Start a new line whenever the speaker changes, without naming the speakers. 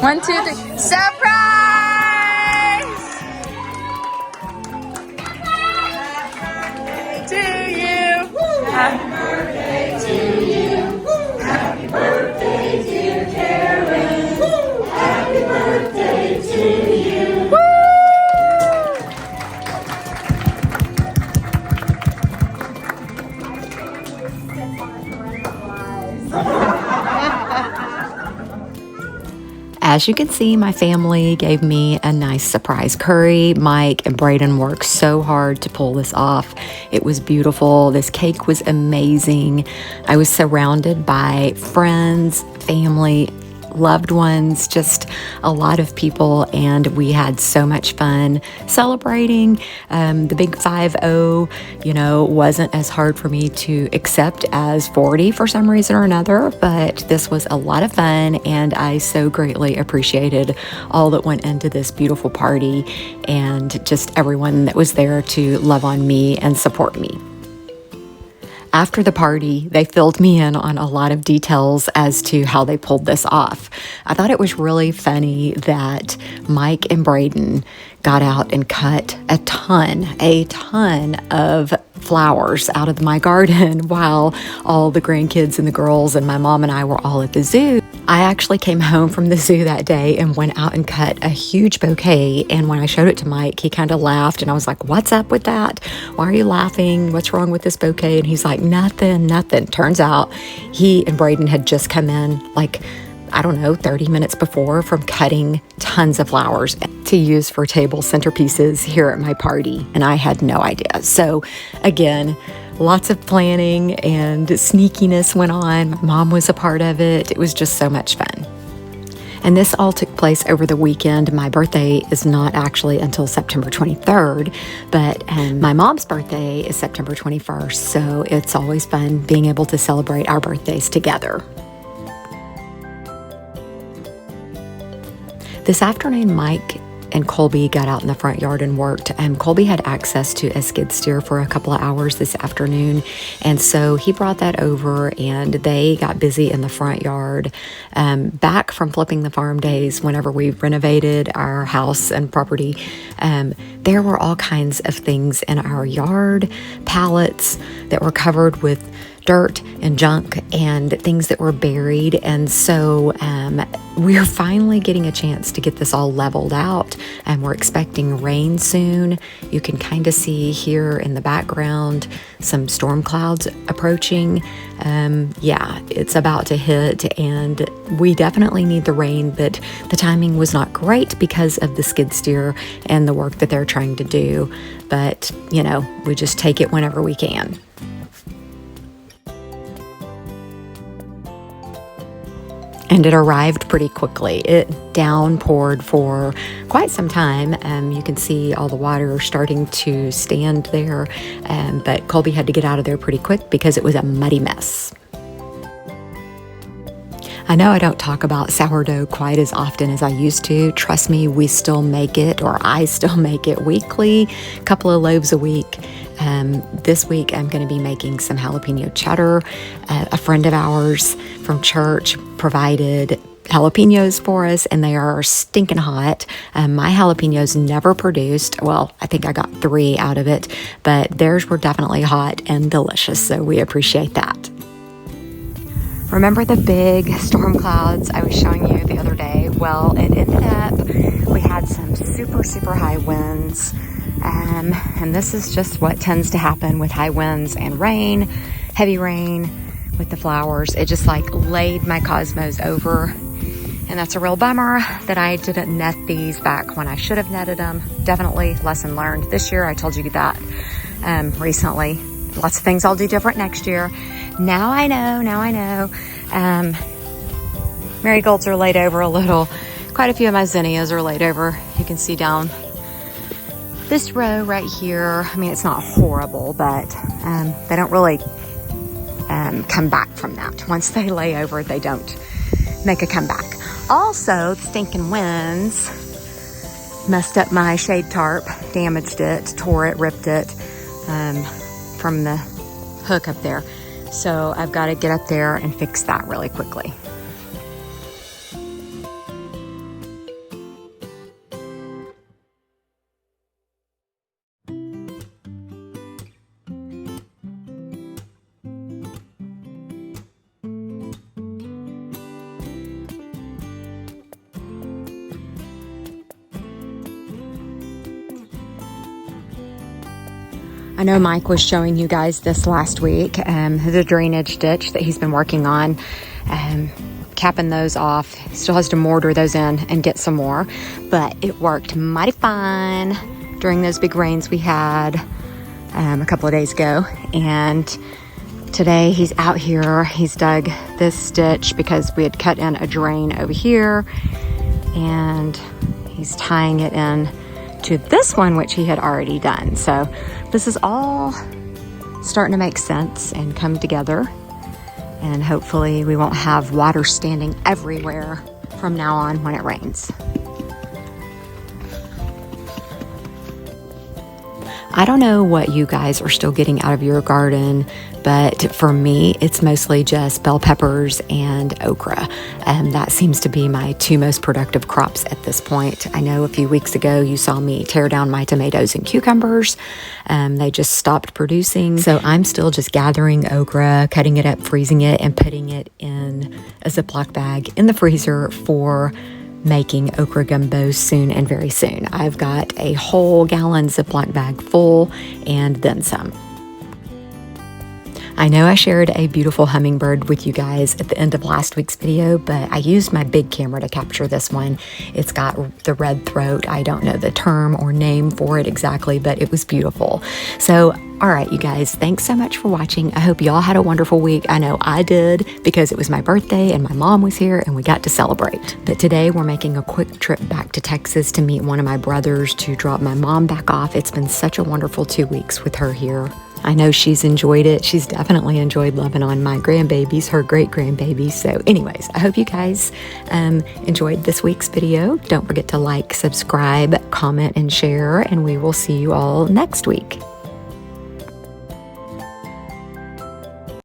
1, 2, 3. Surprise! To you. Happy birthday to you. Happy birthday, dear Karen. Happy birthday to you. Woo!
As you can see, my family gave me a nice surprise curry. Mike and Braden worked so hard to pull this off. It was beautiful. This cake was amazing. I was surrounded by friends, family, loved ones, just a lot of people, and we had so much fun celebrating. The big 5-0, wasn't as hard for me to accept as 40 for some reason or another, but this was a lot of fun, and I so greatly appreciated all that went into this beautiful party and just everyone that was there to love on me and support me. After the party, they filled me in on a lot of details as to how they pulled this off. I thought it was really funny that Mike and Braden got out and cut a ton of flowers out of my garden while all the grandkids and the girls and my mom and I were all at the zoo. I actually came home from the zoo that day and went out and cut a huge bouquet, and when I showed it to Mike, he kind of laughed, and I was like, "What's up with that? Why are you laughing? What's wrong with this bouquet?" And he's like, nothing. Turns out he and Braden had just come in 30 minutes before from cutting tons of flowers to use for table centerpieces here at my party, and I had no idea. So again, lots of planning and sneakiness went on. My mom was a part of it. It was just so much fun. And this all took place over the weekend. My birthday is not actually until September 23rd, but my mom's birthday is September 21st, so it's always fun being able to celebrate our birthdays together. This afternoon, Mike and Colby got out in the front yard and worked. Colby had access to a skid steer for a couple of hours this afternoon, and so he brought that over and they got busy in the front yard. Back from flipping the farm days, whenever we renovated our house and property, there were all kinds of things in our yard, pallets that were covered with dirt and junk and things that were buried, and so we're finally getting a chance to get this all leveled out, and we're expecting rain soon. You can kind of see here in the background some storm clouds approaching. It's about to hit, and we definitely need the rain, but the timing was not great because of the skid steer and the work that they're trying to do, but we just take it whenever we can. And it arrived pretty quickly. It downpoured for quite some time. You can see all the water starting to stand there, but Colby had to get out of there pretty quick because it was a muddy mess. I know I don't talk about sourdough quite as often as I used to. Trust me, we still make it, or I still make it weekly, a couple of loaves a week. This week I'm going to be making some jalapeno cheddar. A friend of ours from church provided jalapenos for us, and they are stinking hot. My jalapenos never produced. Well, I think I got 3 out of it, but theirs were definitely hot and delicious, so we appreciate that. Remember the big storm clouds I was showing you the other day? Well, it ended up, we had some super high winds. And this is just what tends to happen with high winds and rain, heavy rain with the flowers. It just laid my cosmos over, and that's a real bummer that I didn't net these back when I should have netted them. Definitely lesson learned this year. I told you that recently. Lots of things I'll do different next year. Now I know. Marigolds are laid over a little. Quite a few of my zinnias are laid over. You can see down this row right here. I mean, it's not horrible, but they don't really come back from that. Once they lay over, they don't make a comeback. Also, stinking winds messed up my shade tarp, damaged it, tore it, ripped it from the hook up there. So I've got to get up there and fix that really quickly. I know Mike was showing you guys this last week, the drainage ditch that he's been working on, capping those off. He still has to mortar those in and get some more, but it worked mighty fine during those big rains we had a couple of days ago. And today he's out here. He's dug this ditch because we had cut in a drain over here, and he's tying it in to this one, which he had already done. So this is all starting to make sense and come together, and hopefully we won't have water standing everywhere from now on when it rains. I don't know what you guys are still getting out of your garden, but for me, it's mostly just bell peppers and okra. That seems to be my two most productive crops at this point. I know a few weeks ago you saw me tear down my tomatoes and cucumbers. They just stopped producing. So I'm still just gathering okra, cutting it up, freezing it, and putting it in a Ziploc bag in the freezer for making okra gumbo soon and very soon. I've got a whole gallon Ziploc bag full and then some. I know I shared a beautiful hummingbird with you guys at the end of last week's video, but I used my big camera to capture this one. It's got the red throat. I don't know the term or name for it exactly, but it was beautiful. So, all right, you guys, thanks so much for watching. I hope y'all had a wonderful week. I know I did, because it was my birthday and my mom was here and we got to celebrate. But today we're making a quick trip back to Texas to meet one of my brothers to drop my mom back off. It's been such a wonderful 2 weeks with her here. I know she's enjoyed it. She's definitely enjoyed loving on my grandbabies, her great grandbabies. So anyways, I hope you guys enjoyed this week's video. Don't forget to like, subscribe, comment, and share, and we will see you all next week.